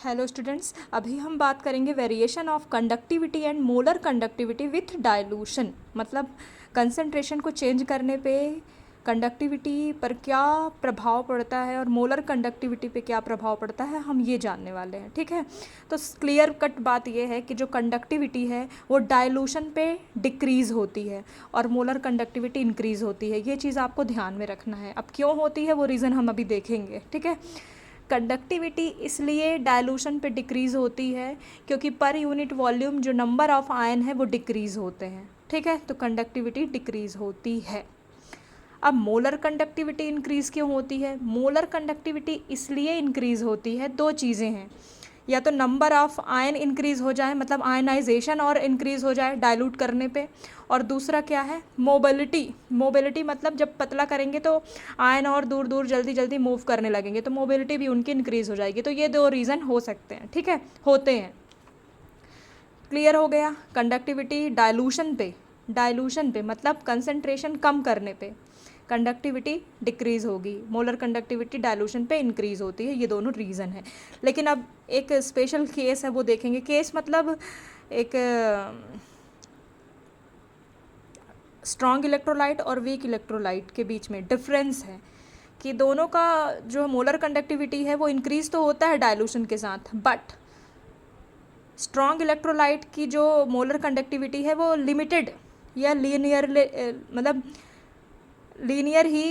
Hello students, अभी हम बात करेंगे variation of conductivity and molar conductivity with dilution. मतलब कंसंट्रेशन को चेंज करने पे कंडक्टिविटी पर क्या प्रभाव पड़ता है और मोलर कंडक्टिविटी पे क्या प्रभाव पड़ता है, हम ये जानने वाले हैं। ठीक है, तो क्लियर कट बात ये है कि जो कंडक्टिविटी है वो डाइल्यूशन पे डिक्रीज़ होती है और मोलर कंडक्टिविटी इंक्रीज़ होती है। ये चीज़ आपको ध्यान में रखना है। अब क्यों होती है वो रीज़न हम अभी देखेंगे। ठीक है, कंडक्टिविटी इसलिए डाइल्यूशन पे डिक्रीज़ होती है क्योंकि पर यूनिट वॉल्यूम जो नंबर ऑफ आयन है वो डिक्रीज़ होते हैं। ठीक है, तो कंडक्टिविटी डिक्रीज़ होती है। अब मोलर कंडक्टिविटी इंक्रीज़ क्यों होती है? मोलर कंडक्टिविटी इसलिए इंक्रीज़ होती है, दो चीज़ें हैं। या तो नंबर ऑफ आयन इंक्रीज़ हो जाए, मतलब आयनाइजेशन और इंक्रीज़ हो जाए डाइल्यूट करने पे, और दूसरा क्या है? मोबिलिटी। मोबिलिटी मतलब जब पतला करेंगे तो आयन और दूर दूर जल्दी जल्दी मूव करने लगेंगे, तो मोबिलिटी भी उनकी इंक्रीज़ हो जाएगी। तो ये दो रीज़न हो सकते हैं। ठीक है, होते हैं। क्लियर हो गया? कंडक्टिविटी डाइल्यूशन पे मतलब कंसंट्रेशन कम करने पे कंडक्टिविटी डिक्रीज़ होगी, मोलर कंडक्टिविटी डाइल्यूशन पे इंक्रीज़ होती है। ये दोनों रीज़न है। लेकिन अब एक स्पेशल केस है, वो देखेंगे। केस मतलब एक स्ट्रॉन्ग इलेक्ट्रोलाइट और वीक इलेक्ट्रोलाइट के बीच में डिफरेंस है कि दोनों का जो मोलर कंडक्टिविटी है वो इंक्रीज़ तो होता है डाइल्यूशन के साथ, बट स्ट्रॉन्ग इलेक्ट्रोलाइट की जो मोलर कंडक्टिविटी है वो लिमिटेड या लीनियर मतलब लीनियर ही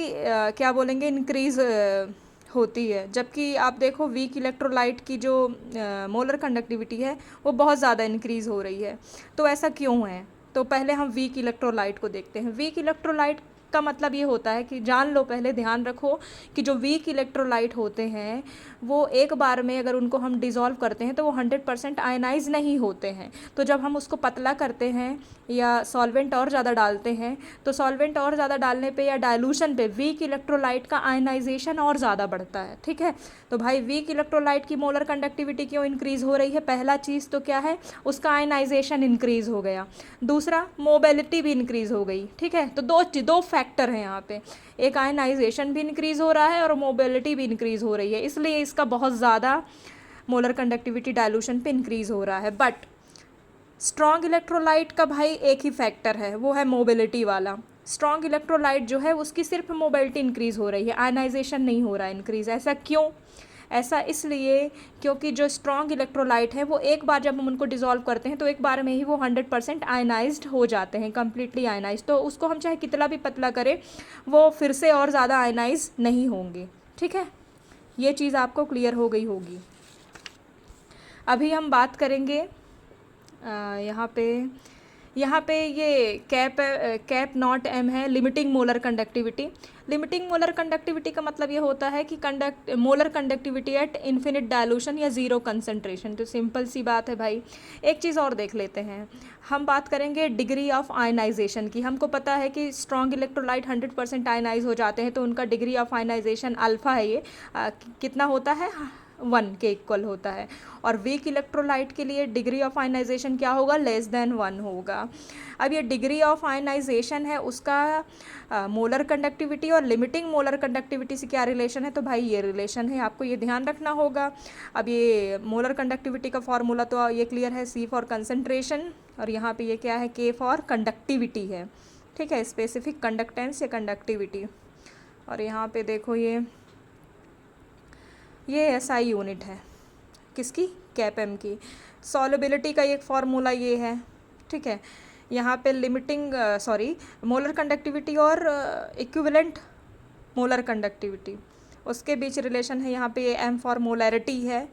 क्या बोलेंगे, इंक्रीज़ होती है। जबकि आप देखो वीक इलेक्ट्रोलाइट की जो मोलर कंडक्टिविटी है वो बहुत ज़्यादा इंक्रीज़ हो रही है। तो ऐसा क्यों है? तो पहले हम वीक इलेक्ट्रोलाइट को देखते हैं। वीक इलेक्ट्रोलाइट का मतलब ये होता है कि जान लो, पहले ध्यान रखो कि जो वीक इलेक्ट्रोलाइट होते हैं वो एक बार में अगर उनको हम डिज़ोल्व करते हैं तो वो 100% आयनाइज नहीं होते हैं। तो जब हम उसको पतला करते हैं या सॉल्वेंट और ज़्यादा डालते हैं तो सॉल्वेंट और ज़्यादा डालने पे या डाइल्यूशन पे वीक इलेक्ट्रोलाइट का आयनाइजेशन और ज़्यादा बढ़ता है। ठीक है, तो भाई वीक इलेक्ट्रोलाइट की मोलर कंडक्टिविटी क्यों इंक्रीज़ हो रही है? पहला चीज़ तो क्या है, उसका आयनाइजेशन इंक्रीज़ हो गया। दूसरा, मोबिलिटी भी इंक्रीज़ हो गई। ठीक है, तो दो फैक्टर हैं यहाँ पे। एक आयनाइजेशन भी इंक्रीज़ हो रहा है और मोबिलिटी भी इंक्रीज़ हो रही है, इसलिए इसका बहुत ज़्यादा मोलर कंडक्टिविटी डाइल्यूशन पे इंक्रीज़ हो रहा है। बट स्ट्रॉन्ग इलेक्ट्रोलाइट का भाई एक ही फैक्टर है, वो है मोबिलिटी वाला। स्ट्रॉन्ग इलेक्ट्रोलाइट जो है उसकी सिर्फ मोबिलिटी इंक्रीज़ हो रही है, आयनाइजेशन नहीं हो रहा है इंक्रीज़। ऐसा क्यों? ऐसा इसलिए क्योंकि जो स्ट्रॉन्ग इलेक्ट्रोलाइट है वो एक बार जब हम उनको डिज़ोल्व करते हैं तो एक बार में ही वो 100% आयनाइज्ड हो जाते हैं, कम्प्लीटली आयनाइज्ड। तो उसको हम चाहे कितना भी पतला करें वो फिर से और ज़्यादा आयनाइज नहीं होंगे। ठीक है, ये चीज़ आपको क्लियर हो गई होगी। अभी हम बात करेंगे यहाँ पे ये कैप नॉट एम है, limiting molar conductivity. Limiting molar conductivity का मतलब ये होता है कि molar conductivity eight infinite dilution या ज़ीरो कंसंट्रेशन। तो सिंपल सी बात है भाई। एक चीज़ और देख लेते हैं, हम बात करेंगे डिग्री ऑफ आयनाइजेशन की। हमको पता है कि स्ट्रॉन्ग इलेक्ट्रोलाइट 100% आयनाइज हो जाते हैं तो उनका डिग्री ऑफ आयनाइजेशन अल्फ़ा है। ये कितना होता है? 1 के इक्वल होता है। और वीक इलेक्ट्रोलाइट के लिए डिग्री ऑफ आयनाइजेशन क्या होगा? लेस देन 1 होगा। अब ये डिग्री ऑफ आयनाइजेशन है उसका मोलर कंडक्टिविटी और लिमिटिंग मोलर कंडक्टिविटी से क्या रिलेशन है? तो भाई ये रिलेशन है, आपको ये ध्यान रखना होगा। अब ये मोलर कंडक्टिविटी का फॉर्मूला तो ये क्लियर है, C फॉर कंसंट्रेशन, और यहाँ पे ये क्या है? K फॉर कंडक्टिविटी है। ठीक है, स्पेसिफिक कंडक्टेंस या कंडक्टिविटी। और यहाँ पे देखो ये SI यूनिट है किसकी? कैप एम की। सॉल्युबिलिटी का एक फार्मूला ये है। ठीक है, यहाँ पे मोलर कंडक्टिविटी और इक्विवेलेंट मोलर कंडक्टिविटी उसके बीच रिलेशन है। यहाँ पे M फॉर मोलैरिटी है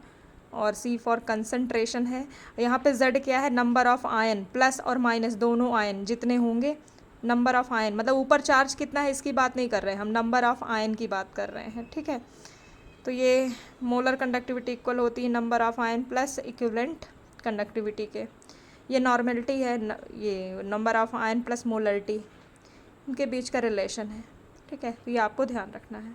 और C फॉर कंसंट्रेशन है। यहाँ पे Z क्या है? नंबर ऑफ आयन, प्लस और माइनस दोनों आयन जितने होंगे, नंबर ऑफ आयन मतलब ऊपर चार्ज कितना है इसकी बात नहीं कर रहे हैं हम, नंबर ऑफ आयन की बात कर रहे हैं। ठीक है, तो ये मोलर कंडक्टिविटी इक्वल होती है number of ion plus equivalent conductivity के। ये नॉर्मेलिटी है, ये number of ion plus molarity, इनके बीच का रिलेशन है। ठीक है, तो ये आपको ध्यान रखना है।